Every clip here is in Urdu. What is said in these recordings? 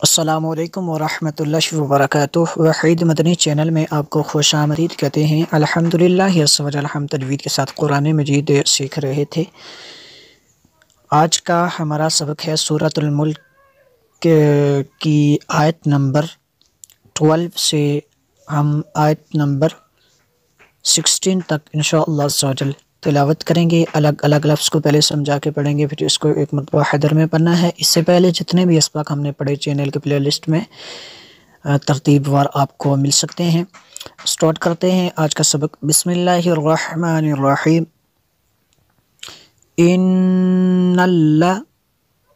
السلام علیکم ورحمۃ اللہ وبرکاتہ۔ وحید مدنی چینل میں آپ کو خوش آمدید کہتے ہیں۔ الحمدللہ ہم تجوید کے ساتھ قرآن مجید سیکھ رہے تھے۔ آج کا ہمارا سبق ہے سورۃ الملک کی آیت نمبر 12 سے ہم آیت نمبر 16 تک انشاءاللہ عز و جل تلاوت کریں گے۔ الگ الگ لفظ کو پہلے سمجھا کے پڑھیں گے، پھر اس کو ایک مرتبہ حیدر میں پڑھنا ہے۔ اس سے پہلے جتنے بھی اسباق ہم نے پڑھے چینل کے پلے لسٹ میں ترتیب وار آپ کو مل سکتے ہیں۔ سٹارٹ کرتے ہیں آج کا سبق۔ بسم اللہ الرحمن الرحیم۔ ان اللہ،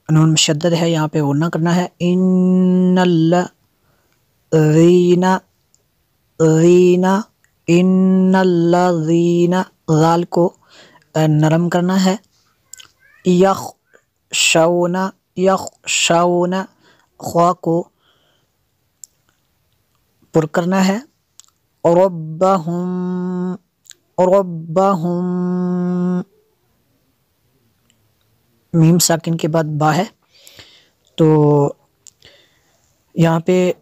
نون مشدد ہے، یہاں پہ غنہ کرنا ہے۔ ان اللہ رینا ان الذین، غال کو نرم کرنا ہے۔ یخشون خوا کو پر کرنا ہے۔ ربہم میم ساکن کے بعد با ہے، تو یہاں پہ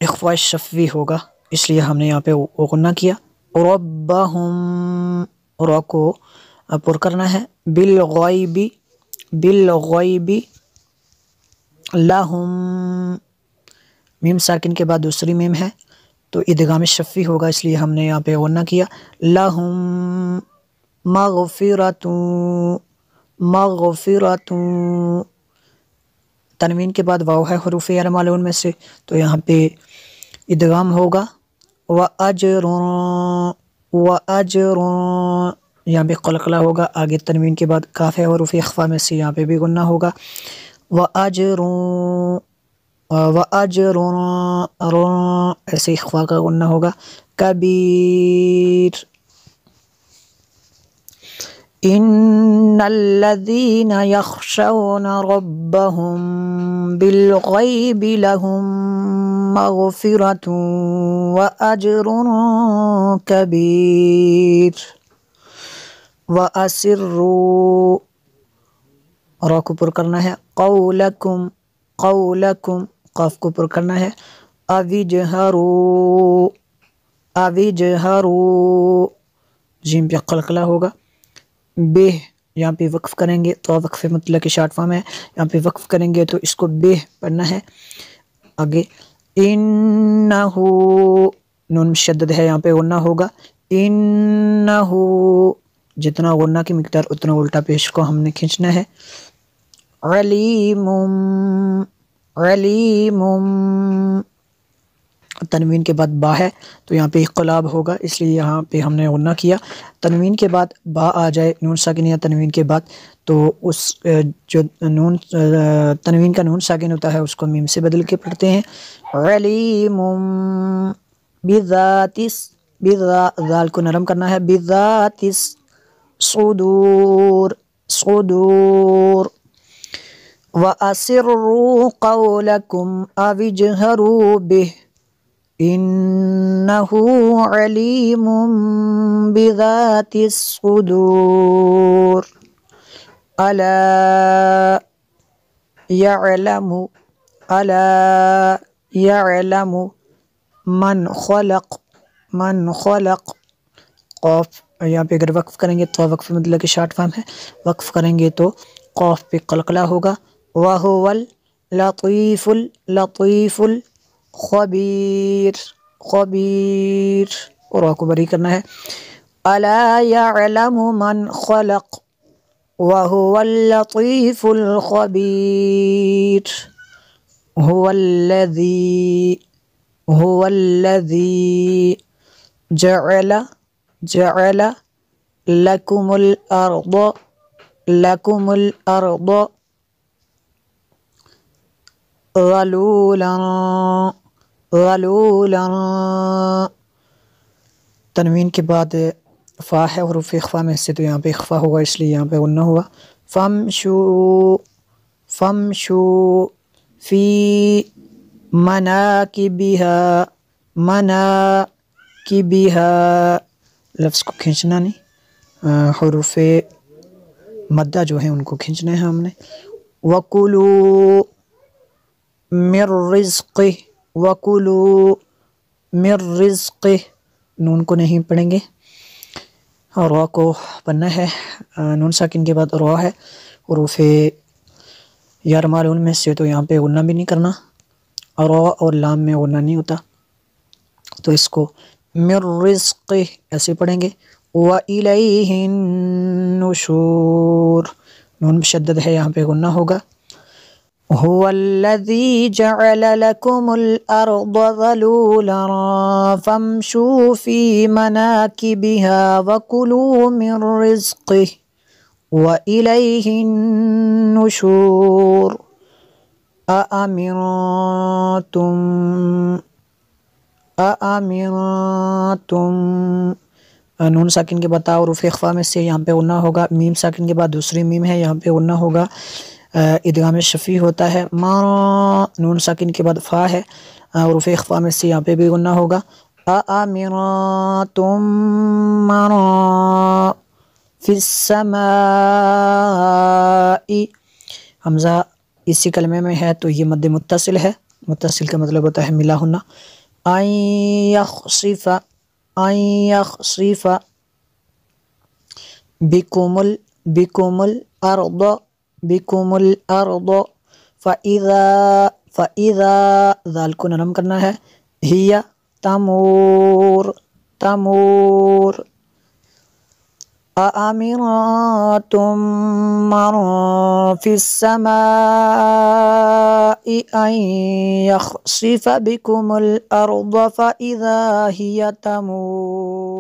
اخفاء شفوی ہوگا، اس لیے ہم نے یہاں پہ غنہ کیا۔ ربہم، را کو پر کرنا ہے۔ بالغیب لہم، میم ساکن کے بعد دوسری میم ہے تو ادغام شفوی ہوگا، اس لیے ہم نے یہاں پہ غنہ کیا۔ لہم مغفرۃ، تنوین کے بعد واو ہے حروف غیر معلوم میں سے، تو یہاں پہ ادغام ہوگا۔ وَأَجْرٌ، یہاں پہ قلقلہ ہوگا، آگے تنوین کے بعد کاف ہے حروف اخفاء میں سے، یہاں پہ بھی غنہ ہوگا۔ وَأَجْرٌ ایسے اخفاء کا غنہ ہوگا۔ کبیر، ان الذین یخشون ربهم بالغیب لهم مغفرۃ واجر کبیر۔ واسروا، را کو پر کرنا ہے۔ قولکم قاف کو پر کرنا ہے۔ اوجہروا، جیم پہ قلقلہ ہوگا۔ بہ، یہاں پہ وقف کریں گے تو وقف مطلق کی شارٹ فارم ہے، یہاں پہ وقف کریں گے تو اس کو بہ پڑھنا ہے۔ آگے انہو، نون مشدد ہے، یہاں پہ غنہ ہوگا۔ انہو، جتنا غنہ کی مقدار اتنا الٹا پیش کو ہم نے کھینچنا ہے۔ علیم، تنوین کے بعد با ہے تو یہاں پہ انقلاب ہوگا، اس لیے یہاں پہ ہم نے غنہ کیا۔ تنوین کے بعد با آ جائے نون ساکن یا تنوین کے بعد، تو اس جو تنوین کا نون ساکن ہوتا ہے اس کو میم سے بدل کے پڑھتے ہیں۔ علیم بذات، ذال کو نرم کرنا ہے۔ بذات الصدور، وَأَسِرُّوا قَوْلَكُمْ أَوِ اجْهَرُوا بِهِ إِنَّهُ عَلِيمٌ بِذَاتِ الصُّدُورِ۔ أَلَا يَعْلَمُ مَنْ خَلَقَ، قاف، یہاں پہ اگر وقف کریں گے تو وقف مطلق کی شارٹ فارم ہے، وقف کریں گے تو قاف پہ قلقلہ ہوگا۔ وَهُوَ اللطیف خبیر، اور را کو بری کرنا ہے۔ أَلَا يَعْلَمُ مَنْ خَلَقَ وَهُوَ اللطیف الخبیر۔ هو الذی جعل لکم الارض ذلولا، تنوین کے بعد فا ہے حروف اخفاء میں سے، تو یہاں پہ اخفاء ہوگا، اس لیے یہاں پہ غنہ ہوا۔ فَامْشُوا فِي مناکبہا، لفظ کو کھینچنا نہیں، حروف مدہ جو ہیں ان کو کھینچنا ہے ہم نے۔ وَکُلُوا من رزقہ، وکلو من رزقہ، نون کو نہیں پڑھیں گے، را کو پڑھنا ہے، نون ساکن کے بعد را ہے، حروف یارمالون میں سے تو یہاں پہ غنہ بھی نہیں کرنا، را اور لام میں غنہ نہیں ہوتا، تو اس کو من رزقہ ایسے پڑھیں گے۔ وَإِلَيْهِ النُّشُورُ، نون مشدد ہے، یہاں پہ غنہ ہوگا۔ هُوَ الَّذِي جَعَلَ لَكُمُ الْأَرْضَ ذَلُولًا فَامْشُوا فِي مَنَاكِبِهَا وَكُلُوا مِن رِّزْقِهِ وَإِلَيْهِ النُّشُورُ۔ أَأَمِنْتُمْ، نون ساکن کے بعد تا حروف اخفا میں سے یہاں پہ غنہ ہوگا، میم ساکن کے بعد دوسری میم ہے، یہاں پہ غنہ ہوگا، ادغام شفیع ہوتا ہے، ما، نون ساکن کے بعد فا ہے، حروف اخفا میں سے یہاں پہ بھی غنہ ہوگا۔ أَأَمِنْتُمْ مَنْ فِي السَّمَاءِ، حمزہ اسی کلمے میں ہے تو یہ مد متصل ہے، متصل کا مطلب ہوتا ہے ملا ہونا۔ أَن يَخْسِفَ بِكُمُ الْأَرْضَ فَإِذَا، ذال کو نرم کرنا ہے، ہِیَ تَمُورُ، أَأَمِنْتُمْ مَنْ فِي السَّمَاءِ أَن يَخْسِفَ بِكُمُ الْأَرْضَ فَإِذَا هِيَ تَمُورُ۔